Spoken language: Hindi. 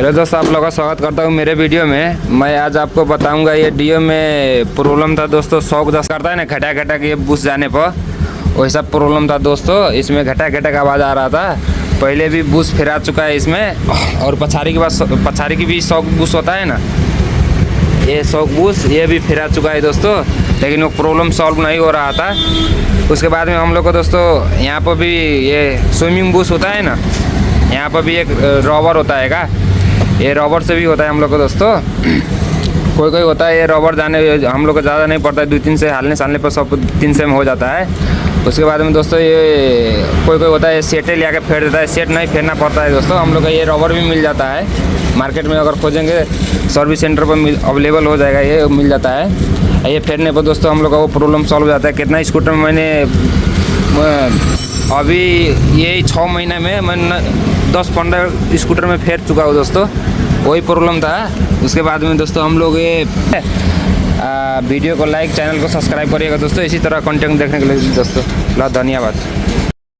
हेलो दोस्तों, आप लोगों का स्वागत करता हूँ मेरे वीडियो में। मैं आज आपको बताऊंगा ये डीओ में प्रॉब्लम था दोस्तों। शौक दस करता है ना घटा घटा के बुश जाने पर, वैसा प्रॉब्लम था दोस्तों। इसमें घटा घटा का आवाज़ आ रहा था। पहले भी बुश फिरा चुका है इसमें, और पछाड़ी की भी शौक बुश होता है ना, ये शौक बुश ये भी फिरा चुका है दोस्तों, लेकिन वो प्रॉब्लम सॉल्व नहीं हो रहा था। उसके बाद में हम लोग को दोस्तों यहाँ पर भी ये स्विमिंग बुश होता है ना, यहाँ पर भी एक रबर होता है का, ये रबर से भी होता है हम लोग को दोस्तों। कोई कोई होता है ये रबर जाने हम लोग को ज़्यादा नहीं पड़ता है, 2-3 से हालने सालने पर सब 3 से में हो जाता है। उसके बाद में दोस्तों ये कोई कोई होता है सेटे ले आके फेर देता है, सेट नहीं फेरना पड़ता है दोस्तों। हम लोग का ये रबर भी मिल जाता है मार्केट में, अगर खोजेंगे सर्विस सेंटर पर अवेलेबल हो जाएगा, ये मिल जाता है। ये फेरने पर दोस्तों हम लोग का वो प्रॉब्लम सॉल्व हो जाता है। कितना स्कूटर में मैंने अभी यही 6 महीने में मैं 10-15 स्कूटर में फेर चुका हूँ दोस्तों, वही प्रॉब्लम था। उसके बाद में दोस्तों हम लोग ये वीडियो को लाइक, चैनल को सब्सक्राइब करिएगा दोस्तों, इसी तरह कंटेंट देखने के लिए दोस्तों। बहुत धन्यवाद।